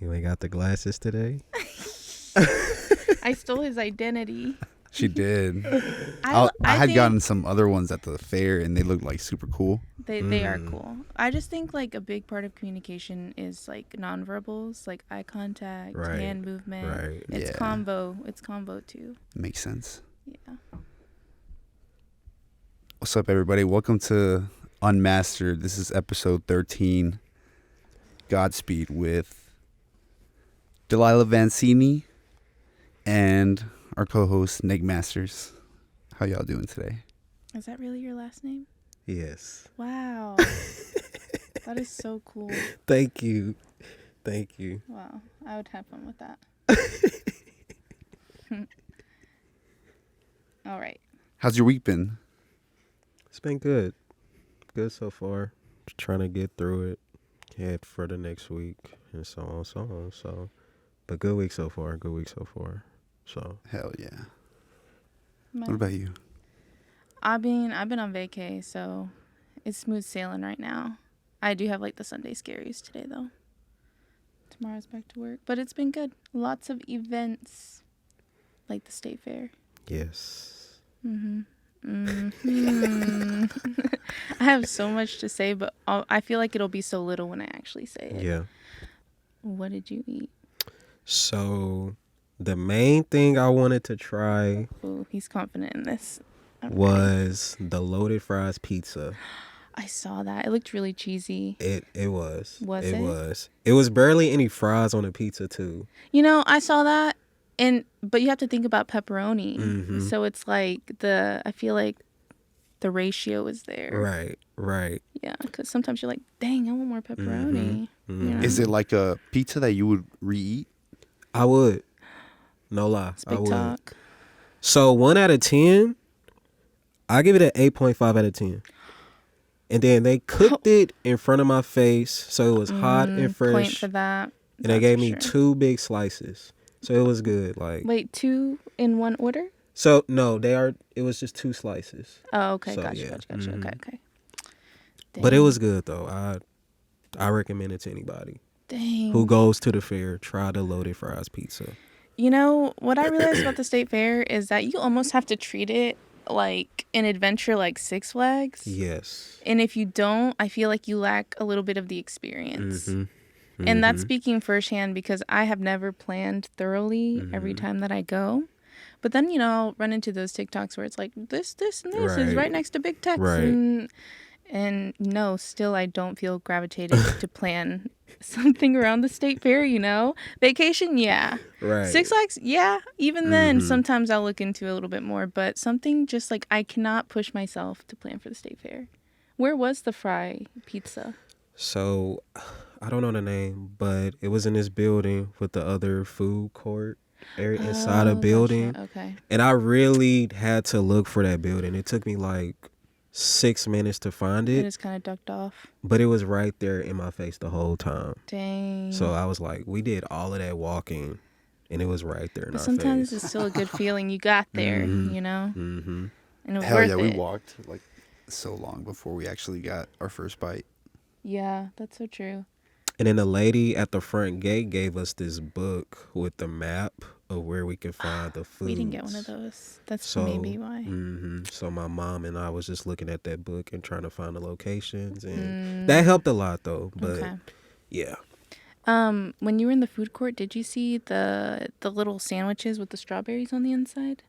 You ain't got the glasses today? I stole his identity. She did. I had think gotten some other ones at the fair, and they looked like super cool. they are cool. I just think like a big part of communication is like nonverbals, like eye contact, Right. hand movement. Right. It's Yeah. combo. It's combo too. Makes sense. Yeah. What's up, everybody? Welcome to Unmastered. This is episode 13. Godspeed with Delilah Vancini and our co-host Nick Masters. How y'all doing today? Is that really your last name? Yes. Wow. That is so cool. Thank you. Thank you. Wow. I would have fun with that. All right. How's your week been? It's been good. Good so far. Just trying to get through it. Head for the next week and so on, so on. So, but good week so far. Good week so far. So. Hell yeah. Nice. What about you? I've been on vacay, so it's smooth sailing right now. I do have like the Sunday scaries today though. Tomorrow's back to work, but it's been good. Lots of events, like the state fair. Yes. I have so much to say, but I feel like it'll be so little when I actually say it. Yeah. What did you eat? So, the main thing I wanted to try Ooh, he's confident in this. Okay. was the loaded fries pizza. I saw that. It looked really cheesy. It was. Was it? It was. It was barely any fries on the pizza too. You know, I saw that, but you have to think about pepperoni. Mm-hmm. So it's like I feel like the ratio is there. Right. Yeah, because sometimes you're like, dang, I want more pepperoni. Mm-hmm. You know? Is it like a pizza that you would re-eat? I would. No lie. It's I big would. talk. So 1 out of 10, I give it an 8.5 out of 10. And then they cooked it in front of my face, so it was hot and fresh. Point for that. And they gave me 2 big slices, so it was good. Like, wait, 2 in one order? so no, it was just 2 slices. Oh, okay, So, gotcha. yeah. Okay. But it Dang. was good though. I recommend it to anybody Dang. who goes to the fair. Try the loaded fries pizza. You know, what I realized about the state fair is that you almost have to treat it like an adventure like Six Flags. Yes. And if you don't, I feel like you lack a little bit of the experience. Mm-hmm. And that's speaking firsthand because I have never planned thoroughly every Mm-hmm. time that I go. But then, you know, I'll run into those TikToks where it's like, this, and this is right next to Big Tex. Right. And no, still I don't feel gravitated to plan something around the state fair, you know? Vacation, yeah. Right. Six Flags, yeah. Even then, sometimes I'll look into it a little bit more. But something just like I cannot push myself to plan for the state fair. Where was the fry pizza? So, I don't know the name, but it was in this building with the other food court area inside a building. Gotcha. Okay. And I really had to look for that building. It took me like 6 minutes to find It it, just kind of ducked off. but it was right there in my face the whole time. Dang. So I was like, we did all of that walking, and it was right there in But our sometimes face. it's still a good feeling you got there, you know? Mm-hmm. And it was Hell worth yeah, it. we walked like so long before we actually got our first bite. Yeah, that's so true. And then the lady at the front gate gave us this book with the map of where we could find the food. We didn't get one of those. That's So, maybe why. So my mom and I was just looking at that book and trying to find the locations, and that helped a lot though. But Okay. yeah, When you were in the food court, did you see the little sandwiches with the strawberries on the inside?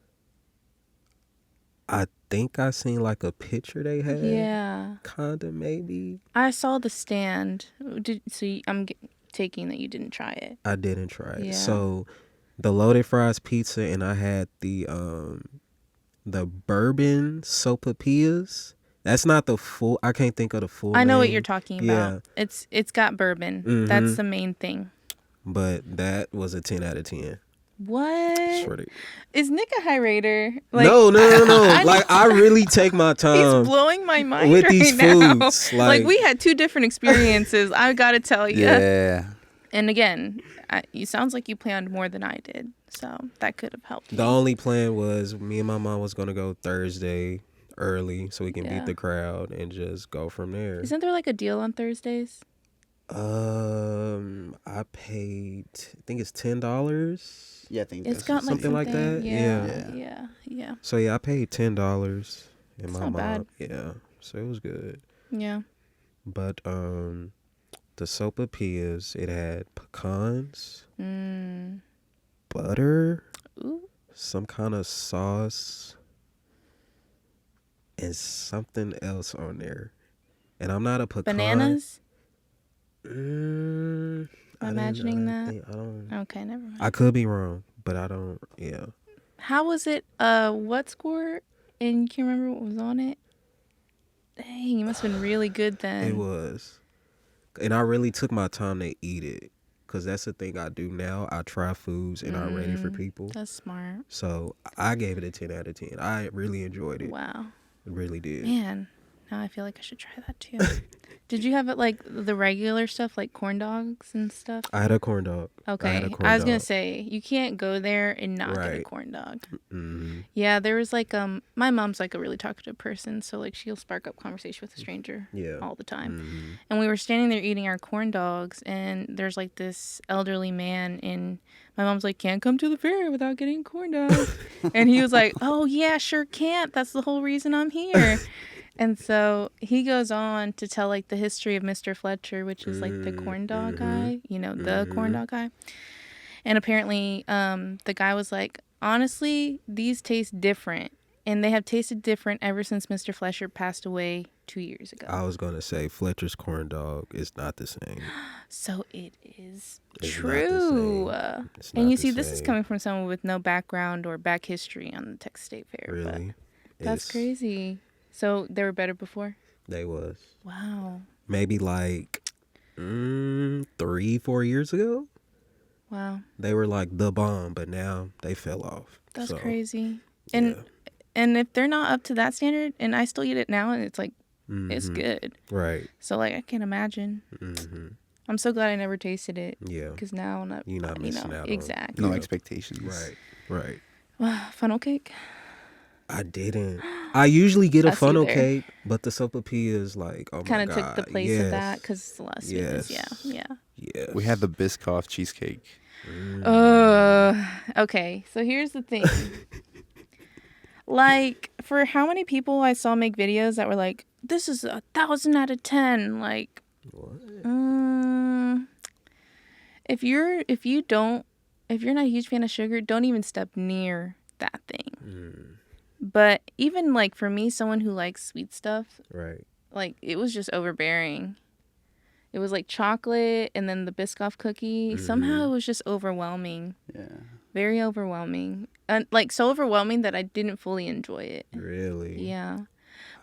I think I seen like a picture they had. Yeah. Kinda maybe. I saw the stand. I'm taking that you didn't try it. I didn't try it. Yeah. So the loaded fries pizza, and I had the bourbon sopapillas. That's not the full. I can't think of the full. I know what name. you're talking Yeah. about. It's got bourbon. Mhm. That's the main thing. But that was a 10 out of 10. What? Shorty. Is Nick a high rater? No. Like, I really take my time. He's blowing my mind with right these now. foods, Like, like- we had 2 different experiences. I gotta tell you. Yeah. And again, you sounds like you planned more than I did, so that could have helped. The only plan was me and my mom was gonna go Thursday early so we can Yeah. beat the crowd and just go from there. Isn't there like a deal on Thursdays? I paid. I think it's $10. Yeah, I think It's that's got like something like that. Yeah, Yeah. yeah. So yeah, I paid $10, and It's my not mom. bad. Yeah, so it was good. Yeah. But the sopapillas, it had pecans, Mm. butter, Ooh. some kind of sauce, and something else on there. And I'm not a pecan. Bananas? I Imagining that? I don't. Okay, never mind. I could be wrong, but I don't. Yeah. How was it? What score? And you can't remember what was on it? Dang, it must have been really good then. It was. And I really took my time to eat it. Because that's the thing I do now. I try foods and I rate it for people. That's smart. So I gave it a 10 out of 10. I really enjoyed it. Wow. Really did. Man, now I feel like I should try that too. Did you have it like the regular stuff, like corn dogs and stuff? I had a corn dog. Okay. I was going to say, you can't go there and not get a corn dog. Mm-hmm. Yeah, there was like, my mom's like a really talkative person. So like she'll spark up conversation with a stranger all the time. Mm-hmm. And we were standing there eating our corn dogs and there's like this elderly man and my mom's like, can't come to the fair without getting corn dogs. And he was like, oh yeah, sure can't. That's the whole reason I'm here. And so he goes on to tell like the history of Mr. Fletcher, which is like the corn dog guy, you know, the corn dog guy. And apparently the guy was like, honestly, these taste different. And they have tasted different ever since Mr. Fletcher passed away 2 years ago. I was going to say Fletcher's corn dog is not the same. So it is It's true. not the same. And you see, this is coming from someone with no background or back history on the Texas State Fair. Really? But that's crazy. So they were better before? They was. Wow. Maybe like 3-4 years ago. Wow. They were like the bomb, but now they fell off. That's so, crazy. Yeah. And if they're not up to that standard, and I still eat it now, and it's like, it's good. Right. So like, I can't imagine. I'm so glad I never tasted it. Yeah. Because now You're not missing out. Exactly. No expectations. Right. Funnel cake? I didn't. I usually get a Us funnel either. cake, but the sopapilla is like, oh my God. Kind of took the place of that because it's a lot of sweetness. Yes. Yeah. Yes. We had the Biscoff cheesecake. Okay. So here's the thing. Like, for how many people I saw make videos that were like, this is 1,000 out of 10. Like, What? if you're not a huge fan of sugar, don't even step near that thing. But even like for me, someone who likes sweet stuff, Right. like it was just overbearing. It was like chocolate and then the Biscoff cookie. Somehow it was just overwhelming. Yeah. Very overwhelming. And like so overwhelming that I didn't fully enjoy it. Really? Yeah.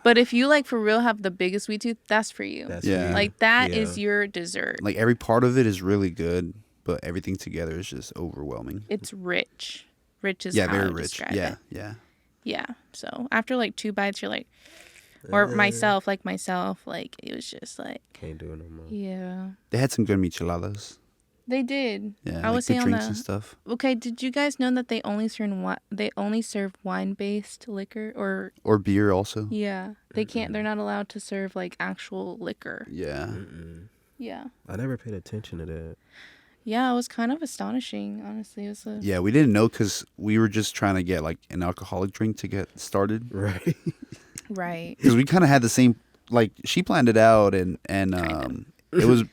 But if you like for real have the biggest sweet tooth, that's for you. That's Yeah. weird. Like that Yeah. is your dessert. Like every part of it is really good, but everything together is just overwhelming. It's rich. Rich is Yeah, how very I rich. describe Yeah, it. yeah. Yeah. So after like 2 bites, you're like, or myself, like it was just like, Can't do it no more. yeah. They had some good micheladas. They did. Yeah, I like would say good on drinks the. and stuff. Okay, did you guys know that they only serve wine-based liquor Or beer also. yeah, they can't. They're not allowed to serve like actual liquor. Yeah. Yeah. I never paid attention to that. Yeah, it was kind of astonishing, honestly. It was a Yeah, we didn't know because we were just trying to get like an alcoholic drink to get started. Right. right. Because we kind of had the same, like she planned it out and it was,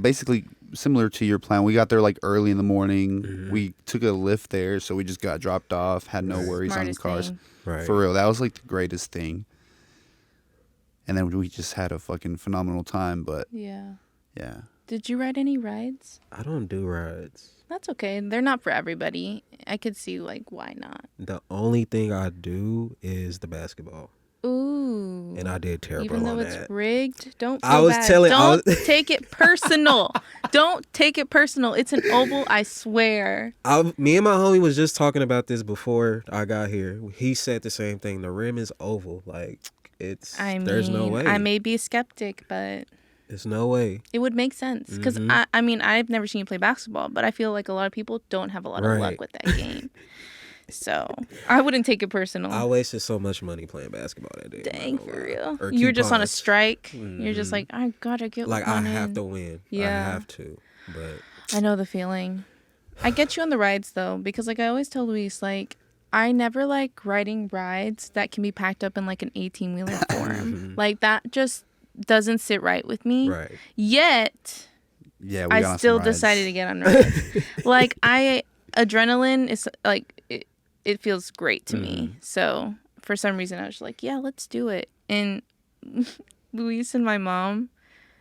basically similar to your plan. We got there like early in the morning. We took a lift there, so we just got dropped off, had no worries on the Smartest cars. thing. Right. For real, that was like the greatest thing. And then we just had a fucking phenomenal time, but Yeah. yeah. Did you ride any rides? I don't do rides. That's okay. They're not for everybody. I could see like why not. The only thing I do is the basketball, Ooh. and I did terrible Even though on it's that. rigged, don't. I feel was bad. telling- I Don't was- take it personal. Don't take it personal. It's an oval. I swear. Me and my homie was just talking about this before I got here. He said the same thing. The rim is oval. Like there's no way. I may be a skeptic, but There's no way. it would make sense because I mean I've never seen you play basketball, but I feel like a lot of people don't have a lot of Right. luck with that game. So I wouldn't take it personal. I wasted so much money playing basketball that day. Dang, for real. Or You were just on a coupons. strike. You're just like, I gotta get Like, one I have in. to win. Yeah. I have to. But I know the feeling. I get you on the rides though, because like I always tell Luis, like I never like riding rides that can be packed up in like an 18-wheeler form. Like that just doesn't sit right with me. right. Yet Yeah, we got on I some still rides. decided to get on rides. Like adrenaline is like it feels great to me. So for some reason I was just like, yeah, let's do it. And Luis and my mom,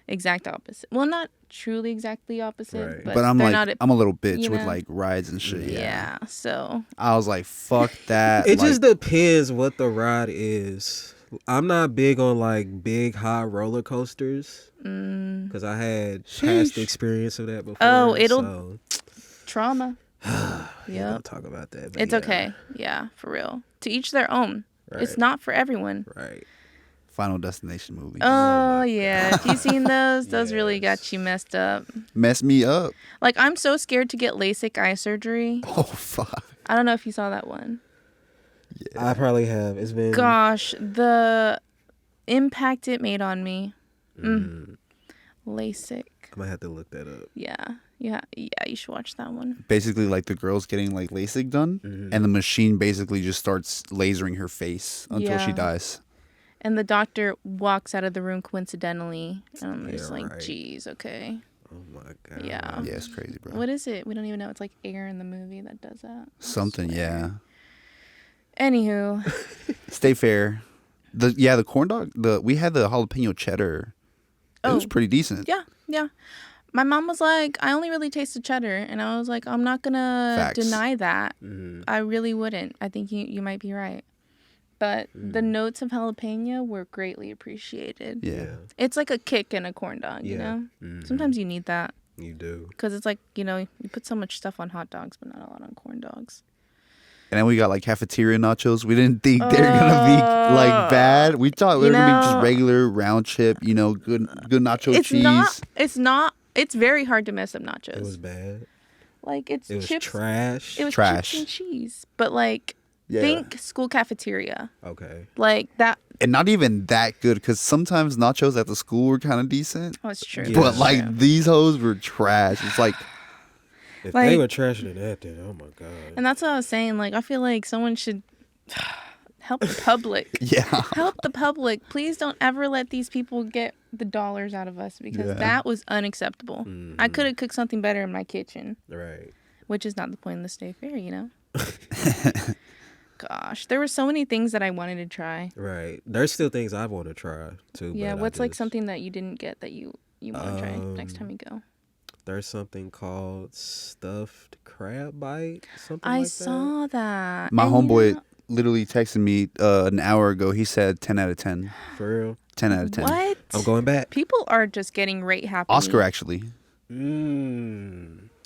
exact opposite. Well, not truly exactly opposite, Right. but, But I'm they're like, not I'm a little bitch you with know? like rides and shit. yeah. So I was like, fuck that. It like, just depends what the ride is. I'm not big on like big high roller coasters because I had past experience of that before. Oh, so. trauma. Yeah, Yep. don't talk about that. But It's yeah. okay. Yeah, for real. To each their own. Right. It's not for everyone. Right. Final Destination movies. Oh, my yeah. Have you seen those? Those really Yes. got you messed up. Mess me up. Like, I'm so scared to get LASIK eye surgery. Oh, fuck. I don't know if you saw that one. I probably have. It's been. Gosh, the impact it made on me. LASIK. I might have to look that up. Yeah. Yeah, you should watch that one. Basically, like the girl's getting like LASIK done, and the machine basically just starts lasering her face until she Yeah. dies. And the doctor walks out of the room coincidentally. And I'm just Yeah, like, right. geez, okay. Oh my god. Yeah. Yeah, it's crazy, bro. What is it? We don't even know. It's like air in the movie that does that. I Something, swear. yeah. Anywho. Stay fair. The corn dog. We had the jalapeno cheddar. It was pretty decent. Yeah. My mom was like, I only really taste the cheddar. And I was like, I'm not going to Facts. deny that. I really wouldn't. I think you might be right. But the notes of jalapeno were greatly appreciated. Yeah. It's like a kick in a corn dog, you know? Sometimes you need that. You do. Because it's like, you put so much stuff on hot dogs, but not a lot on corn dogs. And then we got like cafeteria nachos. We didn't think they're gonna be like bad. We thought they were gonna be just regular round chip, good nacho cheese. It's very hard to mess up nachos. It was bad. Like, it's It was chips. trash. It was Trash. chips and cheese. But, like, Yeah. think school cafeteria. Okay. Like, that. And not even that good, because sometimes nachos at the school were kind of decent. Oh, it's true. Yeah. But That's like true. these hoes were trash. It's like, If Like- they were trasher than that, then oh my god. And that's what I was saying. Like, I feel like someone should help the public. yeah. Help the public. Please don't ever let these people get the dollars out of us because Yeah. that was unacceptable. I could have cooked something better in my kitchen, Right. which is not the point of the state fair, Gosh, there were so many things that I wanted to try. Right. There's still things I want to try too. Yeah, but I what's like just- something that you didn't get that you want to try next time you go? There's something called stuffed crab bite. Something I like saw that. My And, homeboy literally texted me an hour ago. He said 10 out of 10. that. For real. 10 out of 10. What? I'm going back. People are just getting rate happy. Oscar, actually.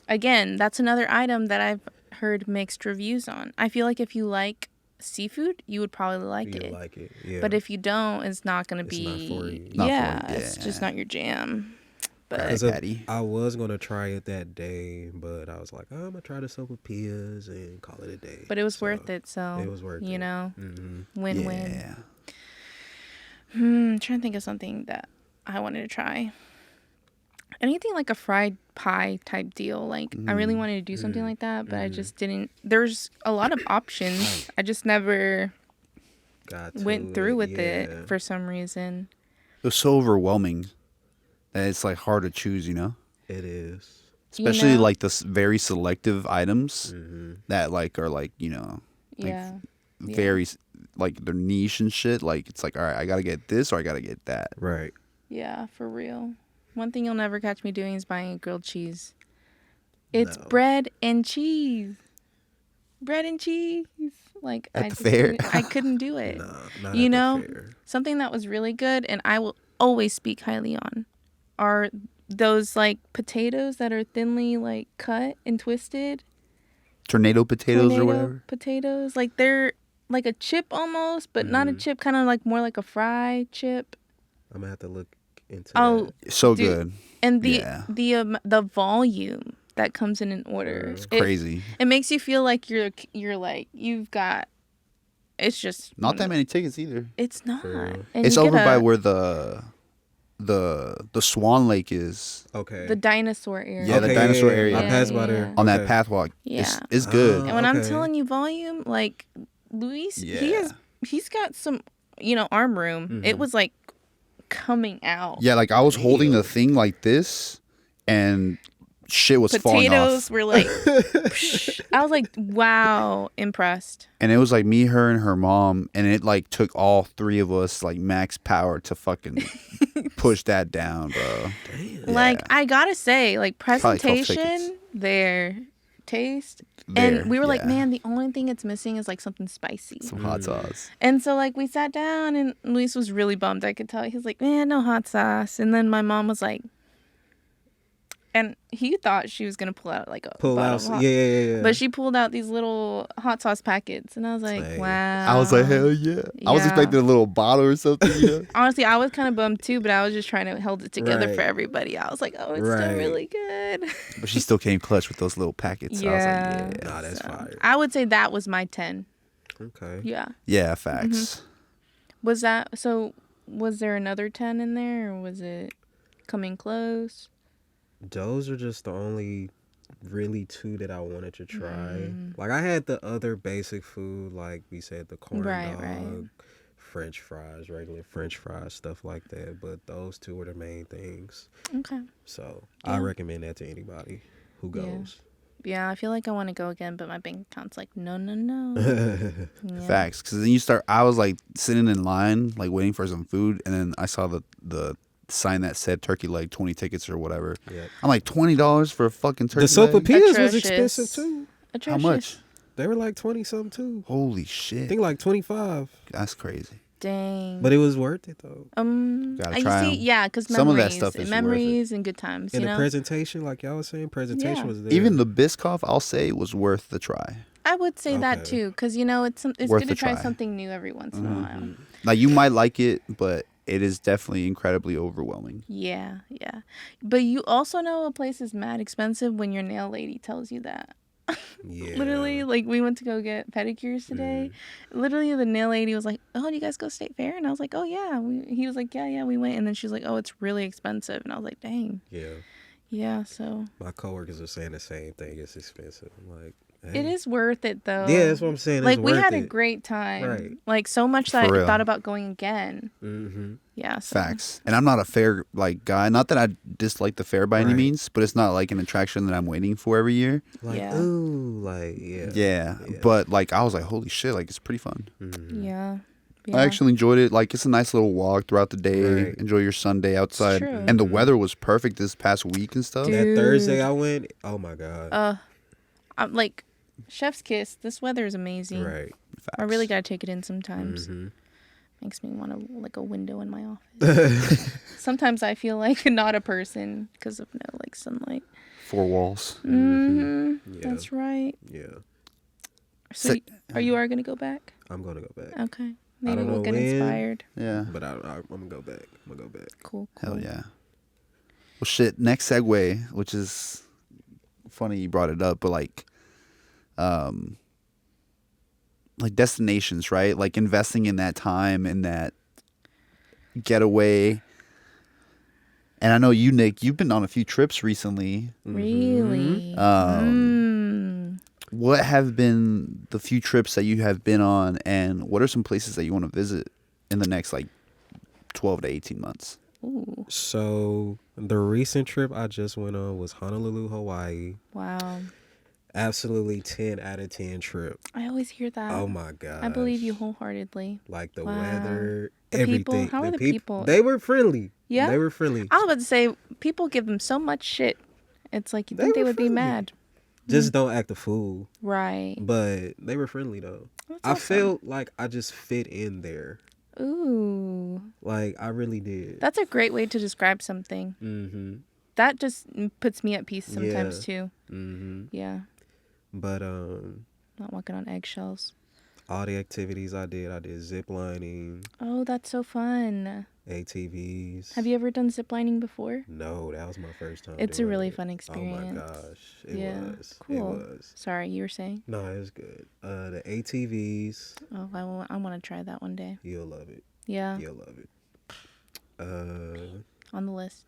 Again, that's another item that I've heard mixed reviews on. I feel like if you like seafood, you would probably like You it. like it. Yeah. But if you don't, it's not going to It's be. not for you. Not for yeah, you. it's just Yeah. not your jam. But Right. Because Patty. I was going to try it that day, but I was like, I'm going to try the sopapillas and call it a day. it was So, worth it. So It was worth it. you know, Mm-hmm. win-win. Yeah. I'm trying to think of something that I wanted to try. Anything like a fried pie type deal. Like I really wanted to do something like that, but I just didn't. There's a lot of options. I just never went through with it for some reason. It was so overwhelming that it's like hard to choose, It is. Especially know? like the very selective items Mm-hmm. that like are like, like Yeah. very like they're niche and shit. Like it's like, all right, I got to get this or I got to get that. Right. Yeah, for real. One thing you'll never catch me doing is buying a grilled cheese. It's No. bread and cheese. Bread and cheese. Like At I the just fair? I couldn't do it. No, not You at the know, fair. something that was really good and I will always speak highly on are those like potatoes that are thinly like cut and twisted. Tornado potatoes or Tornado whatever. potatoes. Like they're like a chip almost, but not a chip, kind of like more like a fry chip. I'm going to have to look into Oh, that. So Dude, good. and Yeah. the volume that comes in an order. It's crazy. It makes you feel like you're like you've got. It's just not that many tickets either. It's not. True. And It's you over get by where the Swan Lake is. Okay. the dinosaur area. Yeah, the dinosaur area. I Yeah, passed by yeah. there. On that Okay. pathwalk. Yeah. It's good. Oh. And when I'm Okay. telling you volume, like Luis, Yeah. he's got some, arm room. It was like coming out. Yeah, like I was holding the thing like this, and shit was falling Potatoes off. were like, psh. I was like, wow, impressed. And it was like me, her, and her mom, and it like took all three of us like max power to fucking push that down, bro. Damn. Like I gotta say, like Probably 12 tickets. presentation, there, taste, There, and we were like, yeah. man, the only thing it's missing is like something spicy. Some hot sauce. And so like we sat down, and Luis was really bummed. I could tell he was like, man, no hot sauce. And then my mom was like, and he thought she was gonna pull out like a Pull bottle out. of hot- Yeah. But she pulled out these little hot sauce packets, and I was like, Dang. wow. I was like, hell yeah. I was Yeah. expecting a little bottle or something, you know? Honestly, I was kind of bummed too, but I was just trying to hold it together Right. for everybody. I was like, oh, it's Right. still really good. But she still came clutch with those little packets. So I was like, yeah. Nah, that's fire. I would say that was my 10. Okay. Yeah. Yeah, facts. Was that so? Was there another 10 in there, or was it coming close? Those are just the only really two that I wanted to try. Like I had the other basic food, like we said, the corn Right, dog, right. French fries, regular French fries, stuff like that. But those two were the main things. Okay. So I recommend that to anybody who goes. Yeah, I feel like I want to go again, but my bank account's like, no. Yeah. Facts. Because then I was like sitting in line, like waiting for some food, and then I saw the sign that said turkey leg, 20 tickets or whatever. Yep. I'm like, $20 for a fucking turkey The leg? sopapillas was Atrocious. expensive too. How Atrocious. much? They were like 20 something too. Holy I shit. think like 25. That's crazy. Dang. But it was worth it though. Gotta you try 'em. see, yeah, because Some of that memories, stuff is worth it. memories and good times, And you the know. presentation, like y'all was saying, presentation Yeah. was there. Even the Biscoff, I'll say, was worth the try. I would say that Okay. too, because it's Worth good to the try try. something new every once in a while. Like, you might like it, but it is definitely incredibly overwhelming. Yeah. But you also know a place is mad expensive when your nail lady tells you that. yeah. Literally, like we went to go get pedicures today. Literally, the nail lady was like, "Oh, do you guys go State Fair?" And I was like, "Oh yeah." He was like, "Yeah, we went." And then she was like, "Oh, it's really expensive." And I was like, "Dang." Yeah. Yeah. So My coworkers are saying the same thing. It's expensive. I'm like, it is worth it though. Yeah, that's what I'm saying. Like it's we worth had a it. great time. Right. Like so much For that I real. thought about going again. Mm-hmm. Yeah. So. Facts. And I'm not a fair guy. Not that I dislike the fair by any Right. means, but it's not like an attraction that I'm waiting for every year. Like, Yeah. ooh, like, yeah. Yeah. But like I was like, holy shit, like it's pretty fun. Mm-hmm. Yeah. I actually enjoyed it. Like it's a nice little walk throughout the day. Right. Enjoy your Sunday outside. true. And the weather was perfect this past week and stuff. Dude. That Thursday I went, oh my God. I'm like, chef's kiss. This weather is amazing. Right. Facts. I really gotta take it in sometimes. Mm-hmm. Makes me want to like a window in my office. Sometimes I feel like not a person because of no like sunlight. 4 walls. Mm-hmm. Yeah. That's right. Yeah. So, Sick. are you gonna go back? I'm going to go back. Okay. Maybe don't we'll know get when. inspired. Yeah. But I'm going to go back. I'm going to go back. Cool. Hell yeah. Well, shit. Next segue, which is funny you brought it up, but like destinations, right? Like investing in that time and that getaway. And I know you, Nick, you've been on a few trips recently. Really? What have been the few trips that you have been on, and what are some places that you want to visit in the next like 12 to 18 months? Ooh. So the recent trip I just went on was Honolulu, Hawaii. Wow. Absolutely 10 out of 10 trip. I always hear that. Oh my God. I believe you wholeheartedly. Like the Wow. weather, The people? everything. How are the people? They were friendly. Yeah? They were friendly. I was about to say people give them so much shit. It's like you think They they were would be friendly. mad. Just don't act a fool. Right. But they were friendly though. That's I awesome. felt like I just fit in there. Ooh. Like I really did. That's a great way to describe something. Mm-hmm. That just puts me at peace sometimes Yeah. too. Mm-hmm. Yeah. But Not walking on eggshells. All the activities I did zip lining, Oh, that's so fun. ATVs. Have you ever done ziplining before? No, that was my first time It's a doing really it. fun Oh my experience. gosh, it Yeah. was. It Cool. was. Sorry, you were saying? No, it was good. The ATVs, Oh, I want to try that one day. you'll love it. Yeah, You'll love it. on the list.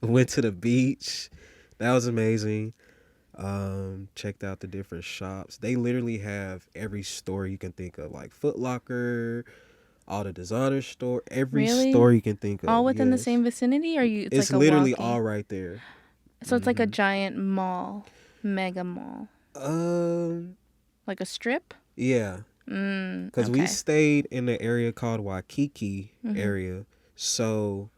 Went to the beach. That was amazing. Checked out the different shops. They literally have every store you can think of, like Foot Locker, all the designer store, every Really? store you can think of. All within the yes. same vicinity? Or you? It's like a literally walking? all right there. So it's like a giant mall, mega mall, like a strip. Yeah, because we Okay. stayed in the area called Waikiki Mm-hmm. area. So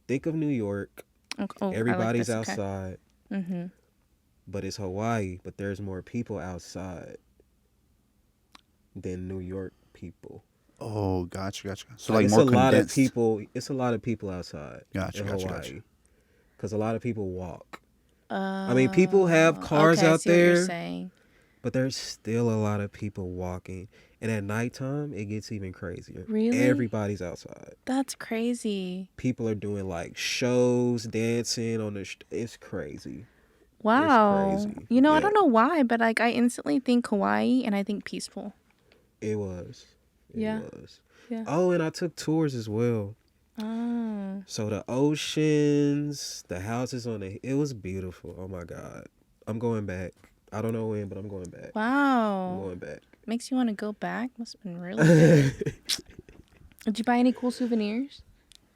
think of New York. Okay. Oh, Everybody's I like this. Okay. outside, Mm-hmm. but it's Hawaii. But there's more people outside than New York people. Oh, gotcha. So like it's more a lot of condensed. people. It's a lot of people outside Gotcha. in Hawaii. Gotcha. Because a lot of people walk. I mean, people have cars okay, I out see what you're there, saying. but there's still a lot of people walking. And at nighttime, it gets even crazier. Really? Everybody's outside. That's crazy. People are doing like shows, dancing on the. It's crazy. Wow. It's crazy. You know, I Yeah. don't know why, but like I instantly think Hawaii and I think peaceful. It was. It Yeah. was. Yeah. Oh, and I took tours as well. Oh. So the oceans, the houses on the. It was beautiful. Oh my God. I'm going back. I don't know when, but I'm going back. I'm Wow. going back. Makes you want to go back. Must have been really good. Did you buy any cool souvenirs?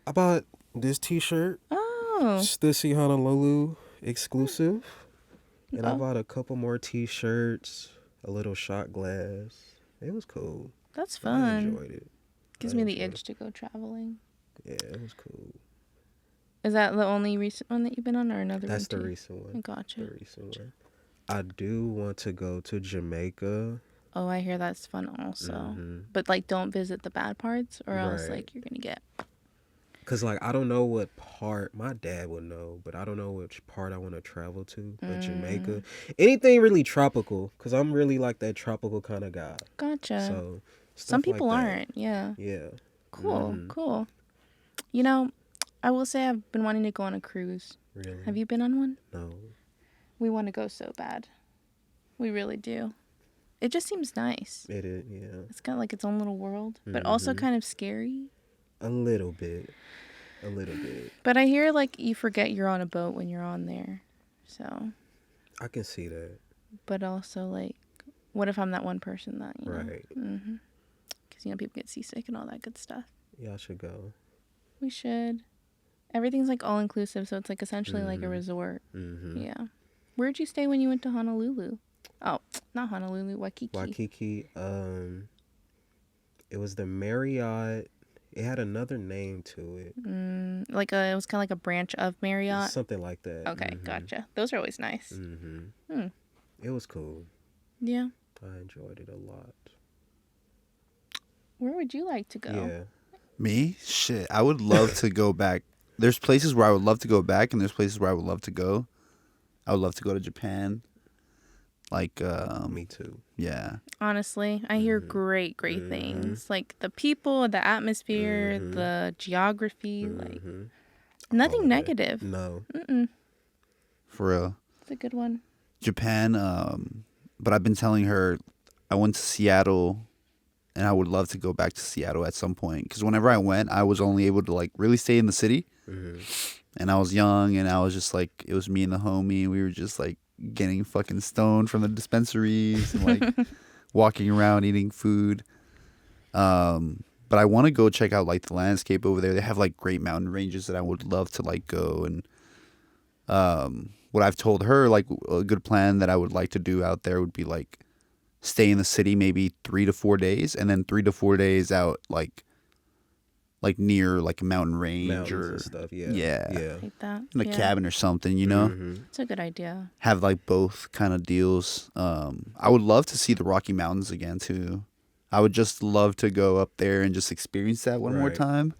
I bought this T-shirt, Oh. Stussy Honolulu exclusive, and I Oh. bought a couple more T-shirts, a little shot glass. It was cool. That's I fun. enjoyed it. Gives I me the enjoyed itch to go traveling. Yeah, it was cool. Is that the only recent one that you've been on, or another That's the one too? recent I one. gotcha. The recent one. I do want to go to Jamaica. Oh, I hear that's fun also. Mhm. But like, don't visit the bad parts, or else Right. like you're gonna get. Cause like I don't know what part my dad would know, but I don't know which part I want to travel to. But Jamaica, anything really tropical, cause I'm really like that tropical kind of guy. Gotcha. So Some stuff like people that. aren't. Yeah. Yeah. Cool. Mhm. Cool. You know, I will say I've been wanting to go on a cruise. Really? Have you been on one? No. We want to go so bad. We really do. It just seems nice. It is. Yeah. It's got like its own little world, but also kind of scary. A little bit. A little bit. But I hear like you forget you're on a boat when you're on there. So, I can see that. but also like, what if I'm that one person that, you know? Right. Mm-hmm. Because, you know, people get seasick and all that good stuff. Y'all should go. We should. Everything's like all inclusive, so it's like essentially like a resort. Mm-hmm. Yeah. Where'd you stay when you went to Honolulu? Oh, not Honolulu, Waikiki. Waikiki. It was the Marriott. It had another name to it. It was kind of like a branch of Marriott. Something like that. Okay, gotcha. Those are always nice. Mm-hmm. It was cool. Yeah. I enjoyed it a lot. Where would you like to go? Yeah. Me? Shit. I would love to go back. There's places where I would love to go back, and there's places where I would love to go. I would love to go to Japan. Like, Me too. yeah. Honestly, I hear great things. Like the people, the atmosphere, the geography, like nothing All of that. negative. No. For real. It's a good one. Japan, but I've been telling her I went to Seattle, and I would love to go back to Seattle at some point. Because whenever I went, I was only able to like really stay in the city. And I was young, and I was just like, it was me and the homie, and we were just like getting fucking stoned from the dispensaries and like walking around eating food. But I want to go check out like the landscape over there. They have like great mountain ranges that I would love to like go. And what I've told her, like a good plan that I would like to do out there would be like stay in the city maybe 3 to 4 days, and then 3 to 4 days out like near like a mountain range Mountains or and stuff. Yeah. yeah. Yeah. Like that. in a cabin or something, you know. It's a good idea. Have like both kind of deals. I would love to see the Rocky Mountains again too. I would just love to go up there and just experience that one more Right. time.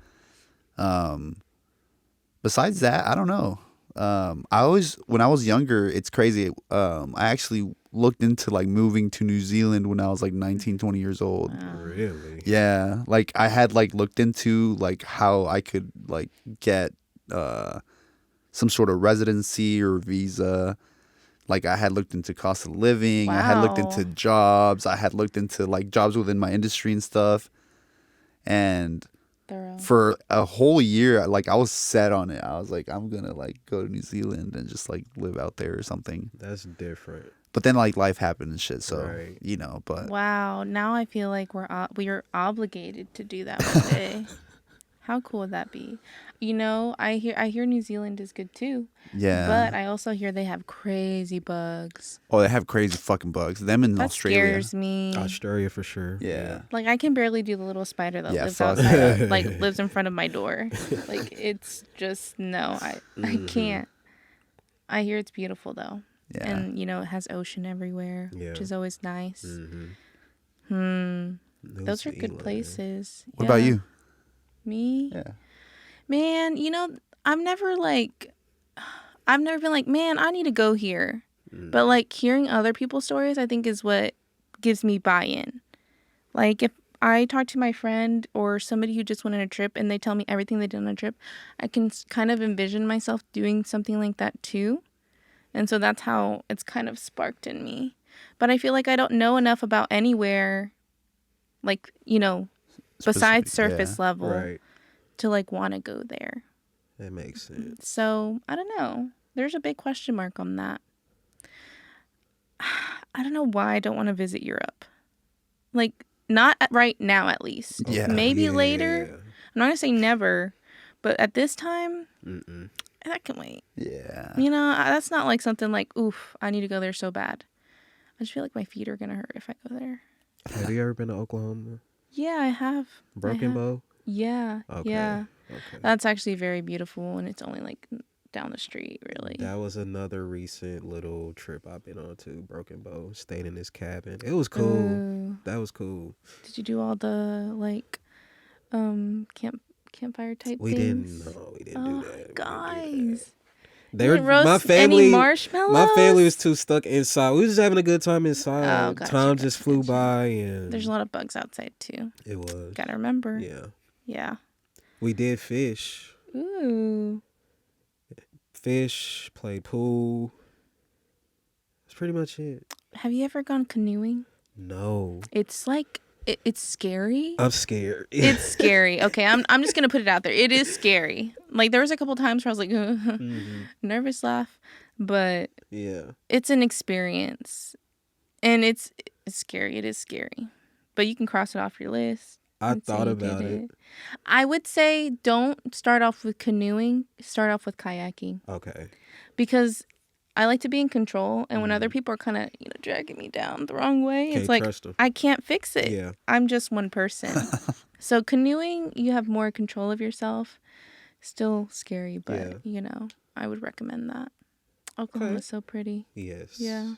Besides that, I don't know. when I was younger, it's crazy. I actually looked into like moving to New Zealand when I was like 19, 20 years old. Wow. Really? Yeah, like I had like looked into like how I could like get some sort of residency or visa. Like I had looked into cost of living. I had looked into Wow. jobs. I had looked into like jobs within my industry and stuff. And Thorough. for a whole year, like I was set on it. I was like, I'm gonna like go to New Zealand and just like live out there or something. That's different. But then like life happened and shit. So Right. you know, but Wow. Now I feel like we are obligated to do that one day. How cool would that be? You know, I hear New Zealand is good too. yeah. But I also hear they have crazy bugs. Oh, they have crazy fucking bugs. Them in That Australia. scares me. Australia for sure. Yeah. Like I can barely do the little spider that Yeah, lives fuck. outside, like lives in front of my door. Like it's just no, I Mm-hmm. can't. I hear it's beautiful though, Yeah. and you know it has ocean everywhere, Yeah. which is always nice. Mm-hmm. Those are good places. What about Yeah. you? Me, Yeah. man. You know, I've never been like, man, I need to go here. But like hearing other people's stories, I think is what gives me buy-in. Like if I talk to my friend or somebody who just went on a trip and they tell me everything they did on a trip, I can kind of envision myself doing something like that too. And so that's how it's kind of sparked in me. But I feel like I don't know enough about anywhere, like, you know, besides Specific- surface level Right. to like want to go there. That makes sense. So I don't know. There's a big question mark on that. I don't know why I don't want to visit Europe. Like, not right now, at least. Yeah. Maybe later. I'm not going to say never, but at this time, Mm-mm. that can wait. Yeah. You know, that's not like something like, oof, I need to go there so bad. I just feel like my feet are going to hurt if I go there. Have you ever been to Oklahoma? Yeah, I have. Broken Bow? Yeah. Okay. Yeah. Okay. That's actually very beautiful, and it's only like down the street, really. That was another recent little trip I've been on to. Broken Bow. Stayed in this cabin. It was cool. Ooh. That was cool. Did you do all the like campfire type We things? didn't. No, we didn't do that. We didn't do that. Guys. They You were didn't roast my any family. marshmallows? My family was too stuck inside. We was just having a good time inside. Oh, gotcha, Time just gotcha, flew gotcha. by, and There's a lot of bugs outside too. it was. Gotta remember. Yeah, Yeah. we did fish. Ooh. Fish, played pool. That's pretty much it. Have you ever gone canoeing? No, It's like it's scary. I'm scared. It's scary. Okay, I'm just gonna put it out there. It is scary. Like there was a couple times where I was like nervous laugh, but Yeah. it's an experience, and it's scary. It is scary, but you can cross it off your list. I and say thought you about did it. I would say don't start off with canoeing. Start off with kayaking Okay. because I like to be in control, and when other people are kind of dragging me down the wrong way, Can't it's like trust 'em. I can't fix it. Yeah. I'm just one person. So canoeing, you have more control of yourself. Still scary, but I would recommend that. Oklahoma's so pretty. Yes. Yeah.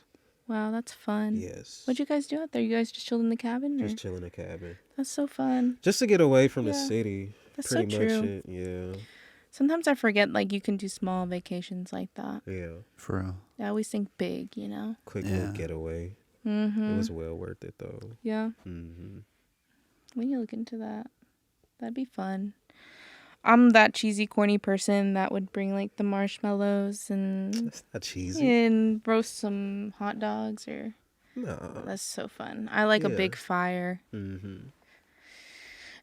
Wow, that's fun. Yes. What'd you guys do out there? You guys just chilled in the cabin? Or? Just chill in a cabin. That's so fun. Just to get away from the Yeah. city. That's Pretty so much true. it. Yeah. Sometimes I forget like you can do small vacations like that. Yeah. For real. I always think big, Quick Yeah. little getaway. Mm-hmm. It was well worth it though. Yeah. Mm-hmm. We need to look into that. That'd be fun. I'm that cheesy, corny person that would bring like the marshmallows and That's not cheesy. and roast some hot dogs or. No. That's so fun. I like a Yeah. big fire. Mm-hmm.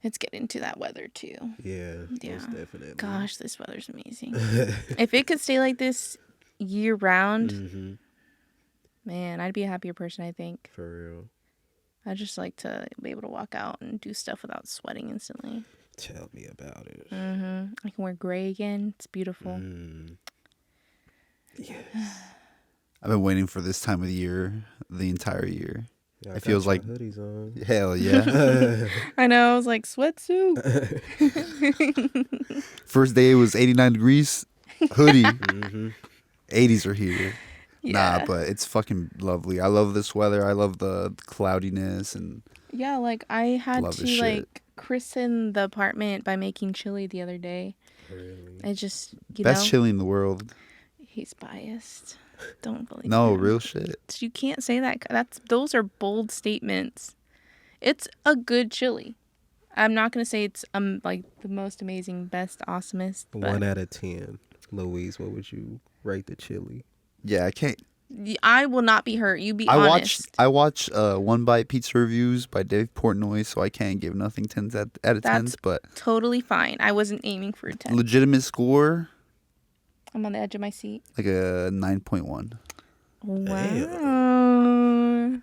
Let's get into that weather too. Yeah. Yeah. Most definitely. Gosh, this weather's amazing. If it could stay like this year round, Mm-hmm. man, I'd be a happier person, I think. For real. I'd just like to be able to walk out and do stuff without sweating instantly. Tell me about it. Mm-hmm. I can wear gray again. It's beautiful. Mm. Yes. I've been waiting for this time of the year the entire year. Yeah, It feels got like- your hoodies on. Hell yeah. I know. I was like, sweatsuit. First day it was 89 degrees. Hoodie. Mm-hmm. 80s are here. Yeah. Nah, but it's fucking lovely. I love this weather. I love the cloudiness and Yeah, like I had Love to this shit. like christen the apartment by making chili the other day. Really. I just, best chili in the world. He's biased. Don't believe No, him. real shit. You can't say that. Those are bold statements. It's a good chili. I'm not gonna say it's like the most amazing, best, awesomest. But 1 out of 10. Louise, what would you rate the chili? Yeah, I can't. I will not be hurt. You be honest. I watch One Bite Pizza Reviews by Dave Portnoy, so I can't give nothing 10s out of 10s, but Totally fine. I wasn't aiming for a 10. legitimate score, I'm on the edge of my seat. like a 9.1. Wow.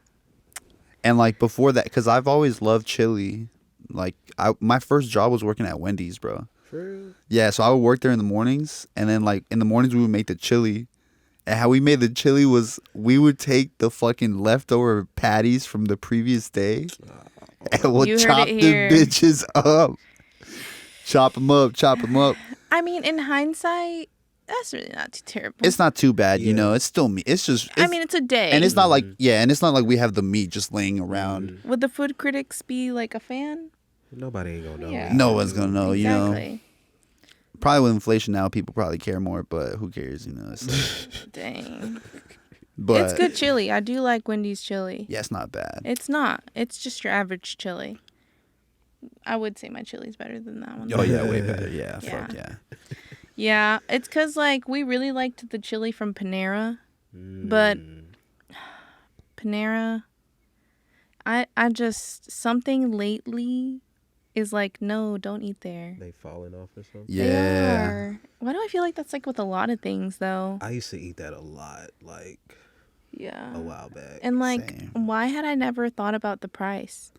And like before that, because I've always loved chili. Like my first job was working at Wendy's, bro. For real? Yeah, so I would work there in the mornings, and then like in the mornings we would make the chili. And how we made the chili was we would take the fucking leftover patties from the previous day and we'll chop the bitches up. Chop them up, chop them up. I mean, in hindsight, that's really not too terrible. It's not too bad, Yeah. you know. It's still meat. It's just. I mean, it's a day. And it's not like and it's not like we have the meat just laying around. Would the food critics be like a fan? Nobody ain't gonna know. Yeah. No one's gonna know, you know. Exactly. Probably with inflation now, people probably care more, but who cares, you know? It's Dang. but It's good chili. I do like Wendy's chili. yeah, it's not bad. It's not. It's just your average chili. I would say my chili's better than that one. Oh yeah, way better. Yeah, Yeah. fuck yeah. Yeah, it's because, like, we really liked the chili from Panera. But Panera, I just, something lately is like, no, don't eat there. They falling off or something? They Yeah. are. Why do I feel like that's like with a lot of things, though? I used to eat that a lot, like Yeah. a while back. And, like, Same. why had I never thought about the price?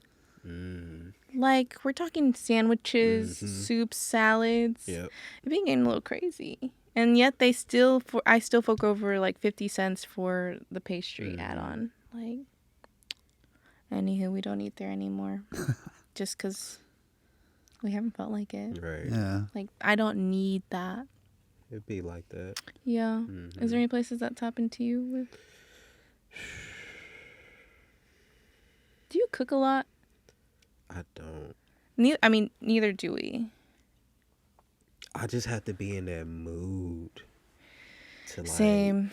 Like, we're talking sandwiches, soups, salads. Yep. It's been getting a little crazy. And yet I still fork over like 50 cents for the pastry add-on. Like, anywho, we don't eat there anymore. Just because we haven't felt like it. Right. Yeah. Like, I don't need that. It'd be like that. Yeah. Is there any places that's happened to you with? Do you cook a lot? I don't. Neither do we. I just have to be in that mood to like. Same.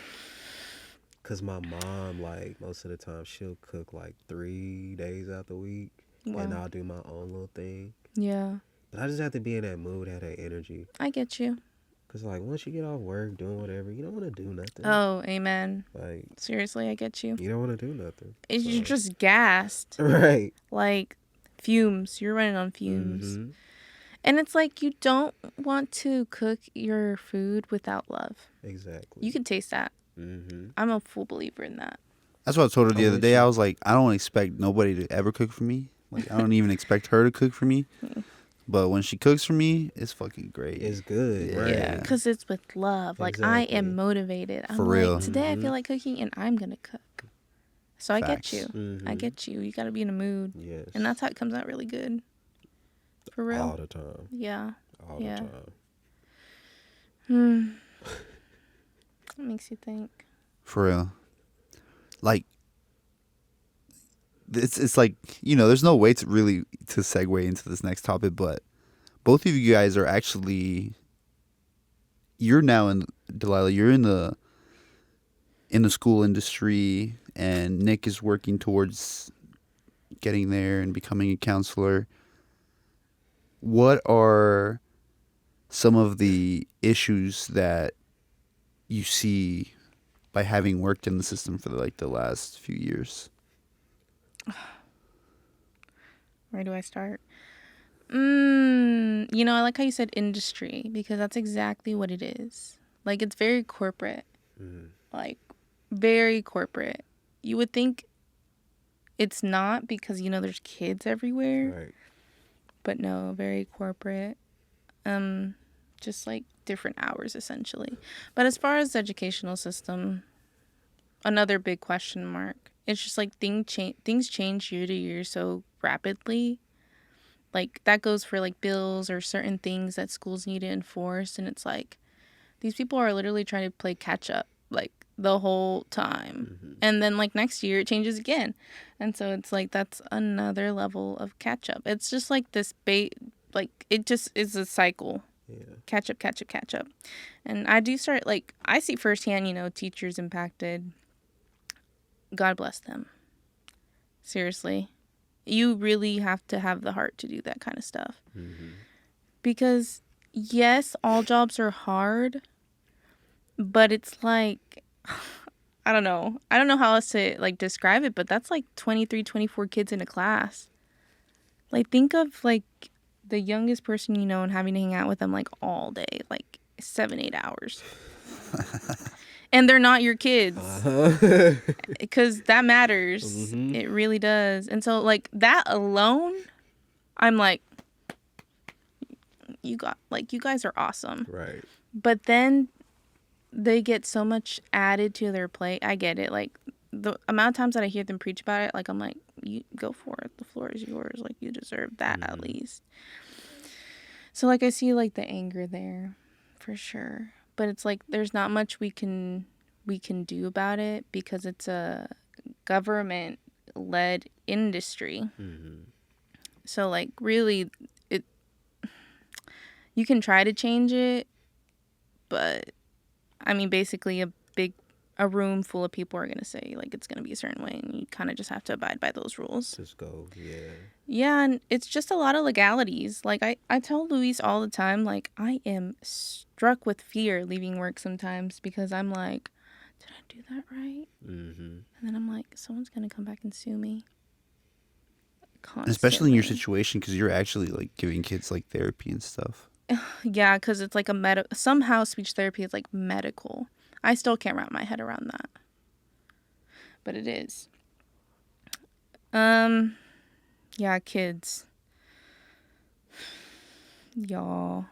Cause my mom, like, most of the time she'll cook like 3 days out the week, and Wow. I'll do my own little thing. Yeah. But I just have to be in that mood, have that energy. I get you. Cause like once you get off work, doing whatever, you don't want to do nothing. Oh, amen. Like Seriously, I get you. you don't want to do nothing. You're just gassed. Right. Like, fumes. You're running on fumes. Mhm. And it's like you don't want to cook your food without love. Exactly. You can taste that. Mhm. I'm a full believer in that. That's what I told her the I'm other with day. you. I was like, I don't expect nobody to ever cook for me. Like, I don't even expect her to cook for me. But when she cooks for me, it's fucking great. It's good. Yeah. Right. Yeah, because it's with love. Like, I Exactly. am motivated. I'm For like, real. today I feel like cooking and I'm going to cook. So I get Facts. you. I Mhm. get you. You got to be in a mood. Yes. And that's how it comes out really good. For real. all the time. Yeah. All Yeah. the time. That makes you think. For real. Like, it's like, you know, there's no way to really to segue into this next topic, but both of you guys are actually, you're now in, Delilah, you're in the school industry, and Nick is working towards getting there and becoming a counselor. What are some of the issues that you see by having worked in the system for the last few years? Where do I start? I like how you said industry, because that's exactly what it is. Like, it's very corporate. Like, very corporate. You would think it's not because, there's kids everywhere. Right. But no, very corporate. Just like different hours, essentially. But as far as the educational system, another big question mark. It's just like things change year to year so rapidly. Like, that goes for like bills or certain things that schools need to enforce, and it's like these people are literally trying to play catch up like the whole time. And then like next year it changes again. And so it's like that's another level of catch up. It's just like this like it just is a cycle. Yeah. Catch up. And I do start, like, I see firsthand, teachers impacted. God bless them. Seriously. You really have to have the heart to do that kind of stuff. Mm-hmm. Because, yes, all jobs are hard, but it's like, I don't know. I don't know how else to, like, describe it, but that's like 23, 24 kids in a class. Like, think of, like, the youngest person you know and having to hang out with them, like, all day, like, 7-8 hours. And they're not your kids. Uh-huh. Because that matters. Mm-hmm. It really does. And so, like, that alone, I'm like, you guys are awesome. Right. But then they get so much added to their plate. I get it. Like, the amount of times that I hear them preach about it, like, I'm like, you go for it. The floor is yours. Like, you deserve that at least. So, like, I see, like, the anger there for sure. But it's like there's not much we can do about it because it's a government-led industry. Mm-hmm. So, like, really, you can try to change it, but I mean, basically, a room full of people are gonna say, like, it's gonna be a certain way, and you kind of just have to abide by those rules. Just go, yeah. Yeah, and it's just a lot of legalities. Like, I tell Luis all the time, like, I am struck with fear leaving work sometimes because I'm like, did I do that right? Mm-hmm. And then I'm like, someone's gonna come back and sue me. Constantly. Especially in your situation, because you're actually like giving kids like therapy and stuff. Yeah, because it's like somehow speech therapy is like medical. I still can't wrap my head around that. But it is. Yeah, kids. Y'all.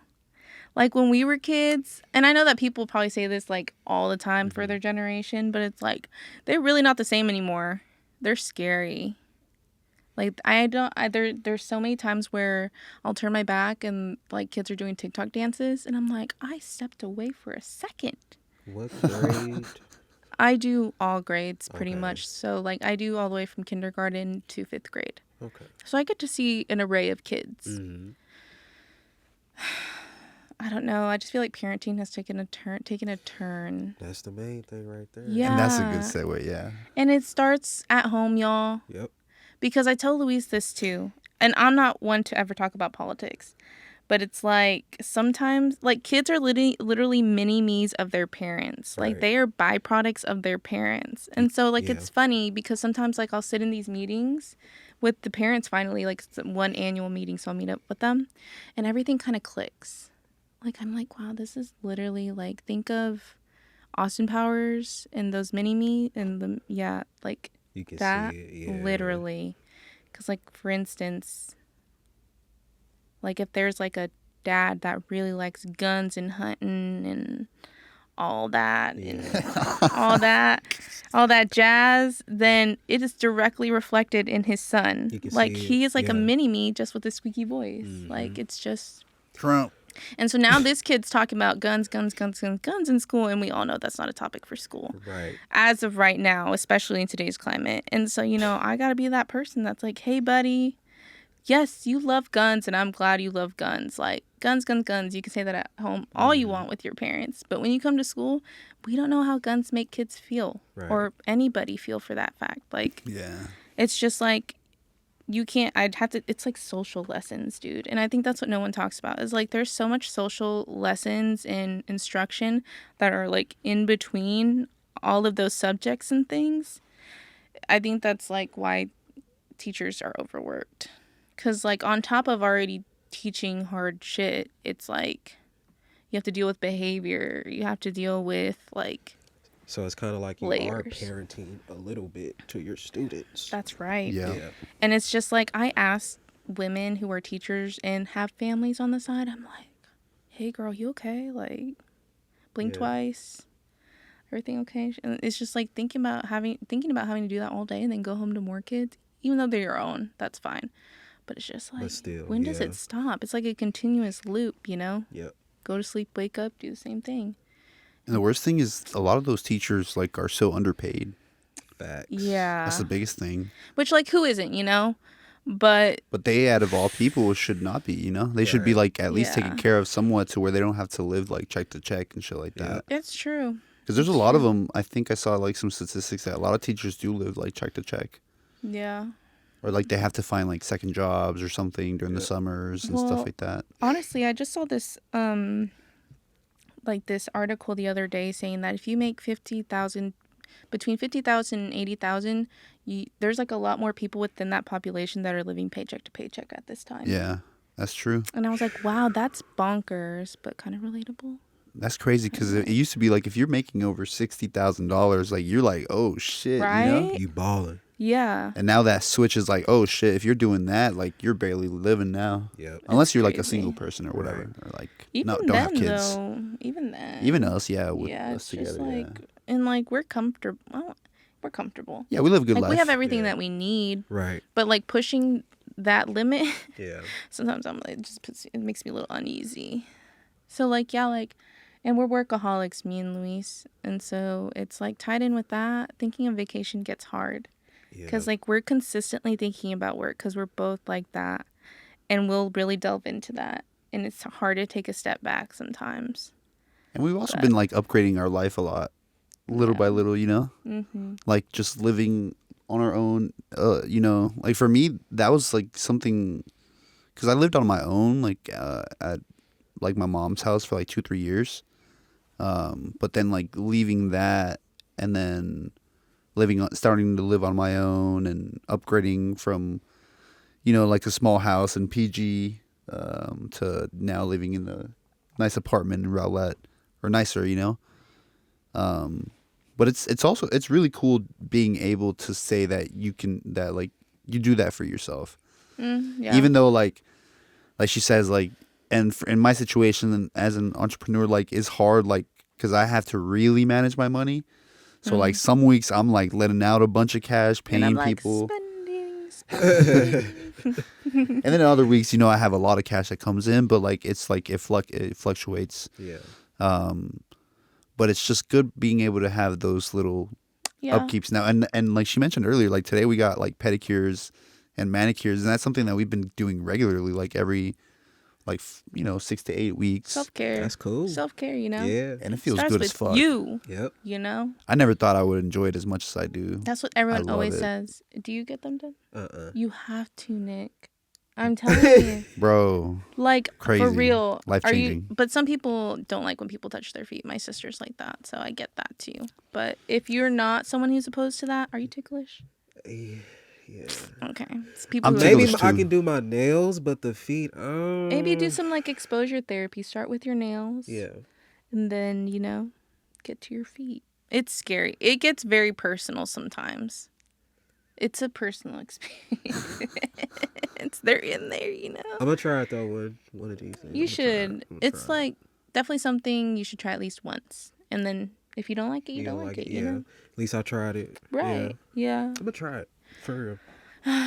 Like, when we were kids, and I know that people probably say this, like, all the time for their generation, but it's like, they're really not the same anymore. They're scary. Like, there's so many times where I'll turn my back and, like, kids are doing TikTok dances, and I'm like, I stepped away for a second. What grade? I do all grades pretty Okay. much. So, like, I do all the way from kindergarten to 5th grade. Okay. So I get to see an array of kids. Mm-hmm. I don't know. I just feel like parenting has taken a turn. That's the main thing right there. Yeah. And that's a good segue, yeah. And it starts at home, y'all. Yep. Because I tell Luis this too. And I'm not one to ever talk about politics. But it's like sometimes, like, kids are literally mini-me's of their parents. Right. Like, they are byproducts of their parents. And so, like, Yeah. it's funny because sometimes, like, I'll sit in these meetings with the parents finally, like, it's one annual meeting, so I'll meet up with them. And everything kind of clicks. Like, I'm like, wow, this is literally, like, think of Austin Powers and those mini-me and like, You can that, see it. Yeah. literally. Because, like, for instance, like, if there's, like, a dad that really likes guns and hunting and all that, and all that jazz, then it is directly reflected in his son. You can Like, see he it, is like a yeah. mini-me just with a squeaky voice. Mhm. Like, it's just... Trump. And so now this kid's talking about guns in school, and we all know that's not a topic for school. Right. As of right now, especially in today's climate. And so, I got to be that person that's like, hey, buddy, yes, you love guns, and I'm glad you love guns. Like, guns. You can say that at home all you want with your parents. But when you come to school, we don't know how guns make kids feel. Right. Or anybody feel for that fact. Like, Yeah. it's just like, it's like social lessons, dude. And I think that's what no one talks about is like, there's so much social lessons and instruction that are like in between all of those subjects and things. I think that's like why teachers are overworked. Because like on top of already teaching hard shit, it's like you have to deal with behavior. You have to deal with like... So it's kind of like you layers. are parenting a little bit to your students. That's right. Yeah. And it's just like, I ask women who are teachers and have families on the side, I'm like, hey girl, you okay? Like, blink Yeah. twice. Everything okay? And it's just like thinking about having to do that all day and then go home to more kids, even though they're your own, that's fine. But it's just like, But still, when does yeah. it stop? It's like a continuous loop, Yep. Go to sleep, wake up, do the same thing. And the worst thing is a lot of those teachers like are so underpaid. Facts. Yeah. That's the biggest thing. Which, like, who isn't, But they, out of all people, should not be. They should be Right. like at least Yeah. taken care of somewhat to where they don't have to live like check to check and shit like Yeah. that. it's true. Because there's a It's lot of true. them. I think I saw like some statistics that a lot of teachers do live like check to check, Yeah. or like they have to find like second jobs or something during the Yeah. summers and Well, stuff like that. Honestly, I just saw this like this article the other day saying that if you make 50,000 between 50,000 and 80,000, there's like a lot more people within that population that are living paycheck to paycheck at this time. Yeah, that's true. And I was like, wow, that's bonkers, but kind of relatable. That's crazy because it used to be like if you're making over $60,000, like you're like, oh shit, Right? You balling. Yeah. And now that switch is like, oh shit, if you're doing that, like you're barely living now. Yep. Unless you're like a crazy. single person or whatever, Right. or like Even don't then, have kids. though, even then. Even us, yeah, with Yeah, us it's just together, like, yeah. and like we're comfortable. Well, we're comfortable. Yeah, we live a good Like life. we have everything Yeah. that we need, Right. but like pushing that limit, Yeah. sometimes I'm like, it makes me a little uneasy. So like, yeah, like, and we're workaholics, me and Luis, and so it's like tied in with that. Thinking of vacation gets hard Yeah. because like we're consistently thinking about work because we're both like that, and we'll really delve into that, and it's hard to take a step back sometimes. And we've also But- been like upgrading our life a lot, little by little, Mm-hmm. like just living on our own. Like for me, that was like something, because I lived on my own, like at like my mom's house for like 2-3 years. But then like leaving that and then starting to live on my own and upgrading from, like a small house in PG to now living in a nice apartment in Rowlett, or nicer, But it's really cool being able to say that you do that for yourself. Yeah. Even though like she says, like, and in my situation as an entrepreneur, like, is hard, like, because I have to really manage my money. So like some weeks I'm like letting out a bunch of cash, and I'm paying like, people, spending. and then in other weeks, I have a lot of cash that comes in, but like it's like it fluctuates. Yeah. But it's just good being able to have those little Yeah. upkeeps now. And like she mentioned earlier, like today we got like pedicures and manicures, and that's something that we've been doing regularly, like every 6 to 8 weeks. Self-care. That's cool. Self-care, Yeah. And it feels Starts good with as fuck. you, Yep. I never thought I would enjoy it as much as I do. That's what I everyone love always it. says. Do you get them done? You have to, Nick. I'm telling you. Bro, Like, Crazy. for real. Life-changing. But some people don't like when people touch their feet. My sister's like that, so I get that too. But if you're not someone who's opposed to that, are you ticklish? Yeah. Okay. It's people I'm who are- ticklish. Maybe I too. can do my nails, but the feet. Maybe do some like exposure therapy. Start with your nails. Yeah. And then, get to your feet. It's scary. It gets very personal sometimes. It's a personal experience. They're in there, I'm gonna try it though. One of these things. You I'ma try should. it. I'ma It's try it. like definitely something you should try at least once. And then if you don't like it, you don't like it, Yeah. At least I tried it. Right. Yeah. I'm gonna try it for real.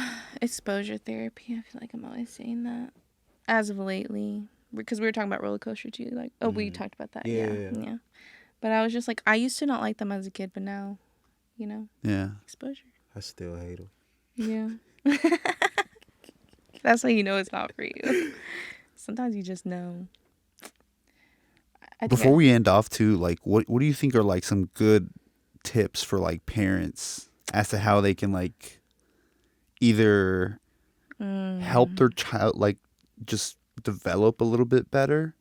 Exposure therapy. I feel like I'm always saying that. As of lately. Because we were talking about roller coaster too. Like, we talked about that. Yeah. Yeah. But I was just like, I used to not like them as a kid, but now, Yeah. exposure. I still hate them. Yeah. That's how you know it's not for you. Sometimes you just know. Before we end off too, like what do you think are like some good tips for like parents as to how they can like either help their child like just develop a little bit better,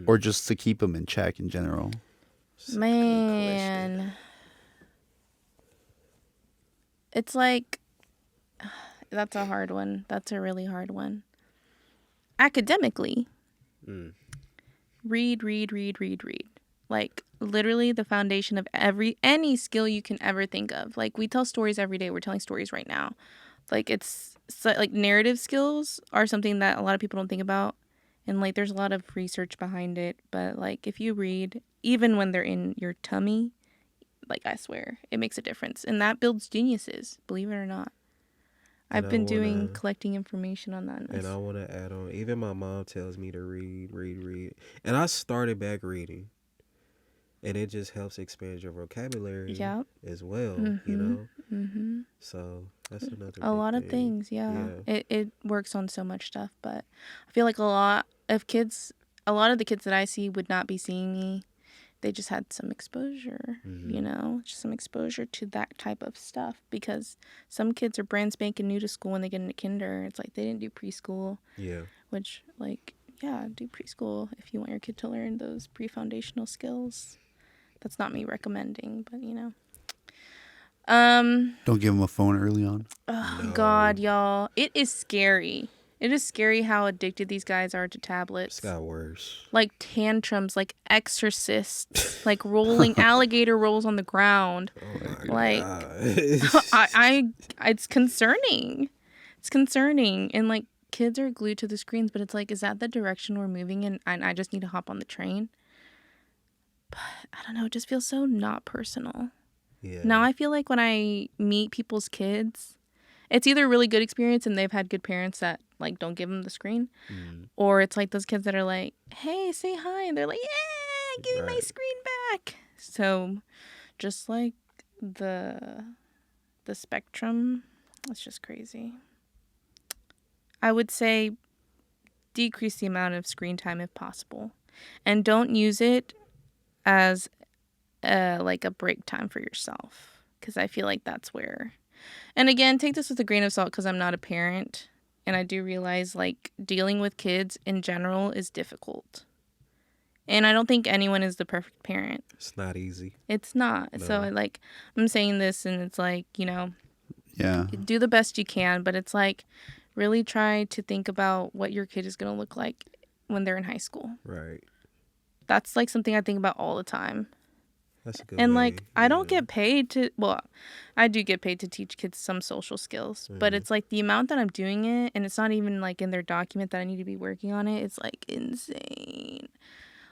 or just to keep them in check in general? Man. It's like, that's a hard one. That's a really hard one. Academically, read. Like, literally the foundation of any skill you can ever think of. Like, we tell stories every day. We're telling stories right now. Like, like narrative skills are something that a lot of people don't think about. And, like, there's a lot of research behind it. But, like, if you read, even when they're in your tummy, like, I swear, it makes a difference. And that builds geniuses, believe it or not. I've been collecting information on that. And I want to add on, even my mom tells me to read. And I started back reading. And it just helps expand your vocabulary as well, Mm-hmm. So that's another A big lot of thing. things, yeah. It works on so much stuff, but I feel like a lot of the kids that I see would not be seeing me. They just had some exposure, just some exposure to that type of stuff, because some kids are brand spanking new to school when they get into kinder. It's like they didn't do preschool, Yeah. which, like, yeah, do preschool if you want your kid to learn those pre-foundational skills. That's not me recommending, but Don't give them a phone early on. Oh, No. God, y'all. It is scary. It is scary how addicted these guys are to It's tablets. got worse. Like tantrums, like exorcists, like rolling alligator rolls on the ground. Oh my Like, God. it's concerning. It's concerning. And like kids are glued to the screens, but it's like, is that the direction we're moving in? And I just need to hop on the train. But I don't know. It just feels so not personal. Yeah. Now I feel like when I meet people's kids, it's either a really good experience and they've had good parents that like don't give them the screen, or it's like those kids that are like, "Hey, say hi," and they're like, "Yeah, give me my screen back." So, just like the spectrum, it's just crazy. I would say decrease the amount of screen time if possible, and don't use it as like a break time for yourself, because I feel like that's where, and again, take this with a grain of salt because I'm not a parent, and I do realize like dealing with kids in general is difficult, and I don't think anyone is the perfect parent. It's not easy. It's not. No. So I'm saying this and it's like, Yeah. do the best you can, but it's like really try to think about what your kid is going to look like when they're in high school. Right. That's like something I think about all the time. That's a good And way, like I don't get paid to, well, I do get paid to teach kids some social skills, but it's like the amount that I'm doing it, and it's not even like in their document that I need to be working on it. It's like insane.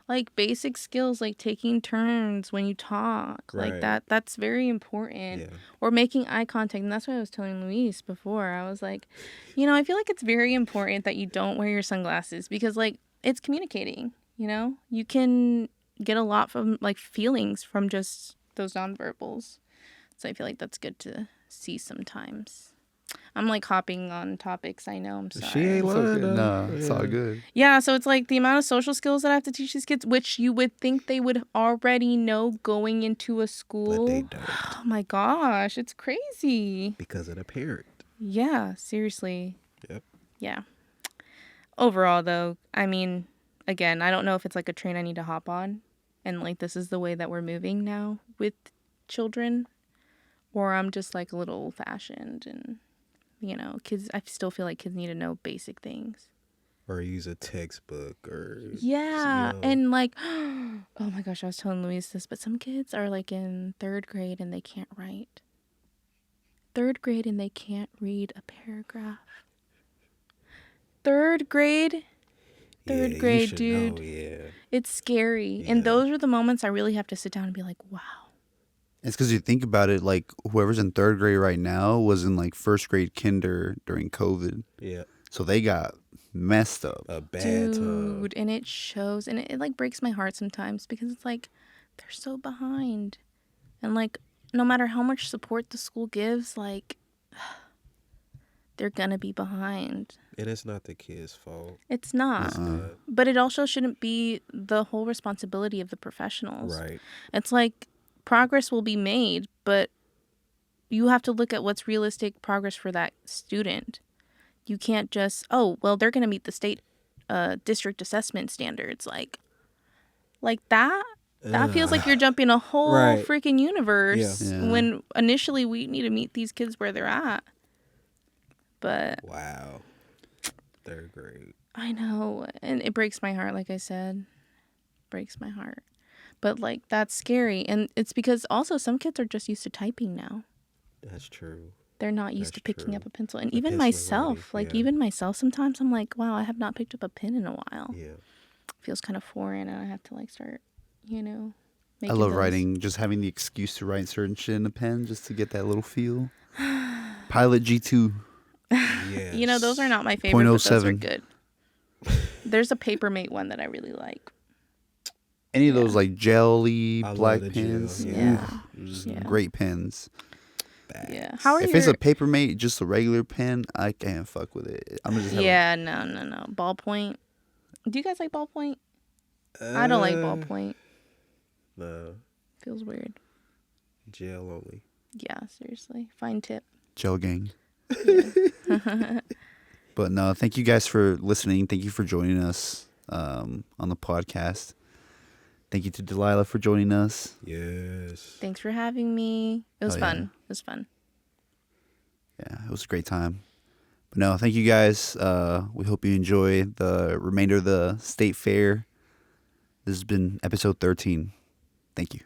Like basic skills, like taking turns when you talk, like Right. that's very important. Yeah. Or making eye contact. And that's what I was telling Luis before. I was like, I feel like it's very important that you don't wear your sunglasses, because like it's communicating, you can get a lot from like feelings from just those nonverbals. So I feel like that's good to see sometimes. I'm like hopping on topics. I know. I'm sorry. She ain't lying. No, it's all good. Yeah, so it's like the amount of social skills that I have to teach these kids, which you would think they would already know going into a school. But they don't. Oh my gosh, it's crazy. Because of the parent. Yeah, seriously. Yep. Yeah. Overall, though, I mean, again, I don't know if it's like a train I need to hop on, and like this is the way that we're moving now with children, or I'm just like a little old-fashioned, and kids, I still feel like kids need to know basic things. Or use a textbook or And like, oh my gosh, I was telling Luis this, but some kids are like in 3rd grade and they can't write. 3rd grade and they can't read a paragraph. 3rd grade, dude. Know, yeah. It's scary. Yeah. And those are the moments I really have to sit down and be like, wow. It's because you think about it, like whoever's in 3rd grade right now was in like 1st grade kinder during COVID. Yeah. So they got messed up. A bad Dude, time. and it shows, and it like breaks my heart sometimes, because it's like they're so behind. And like no matter how much support the school gives, like they're gonna be behind. And it's not the kid's fault. It's not. But it also shouldn't be the whole responsibility of the professionals. Right. It's like progress will be made, but you have to look at what's realistic progress for that student. You can't just, they're going to meet the state district assessment standards. Like that feels like you're jumping a whole freaking universe when initially we need to meet these kids where they're at. But wow. 3rd grade. I know. And it breaks my heart, like I said. Breaks my heart. But like that's scary. And it's because also some kids are just used to typing now. That's true. They're not used to picking true. up a pencil. And A even pencil myself, life, even myself sometimes I'm like, wow, I have not picked up a pen in a while. Yeah. Feels kind of foreign, and I have to like start, making I love those. writing, just having the excuse to write certain shit in a pen just to get that little feel. Pilot G2. Yes. Those are not my favorite, but those are 0.07. good. There's a Papermate one that I really like. Any of those like jelly, I love black the pens. gel, Yeah. Just great pens. that. Yeah. How are If it's a Papermate, just a regular pen, I can't fuck with it. I'm just Yeah, no. Ballpoint. Do you guys like ballpoint? I don't like ballpoint. No. Feels weird. Gel only. Yeah, seriously. Fine tip. Gel gang. Yeah. But no, thank you guys for listening. Thank you for joining us on the podcast. Thank you to Delilah for joining us. Yes. Thanks for having me. It was fun. Yeah. It was fun. Yeah, it was a great time. But no, thank you guys. We hope you enjoy the remainder of the state fair. This has been episode 13. Thank you.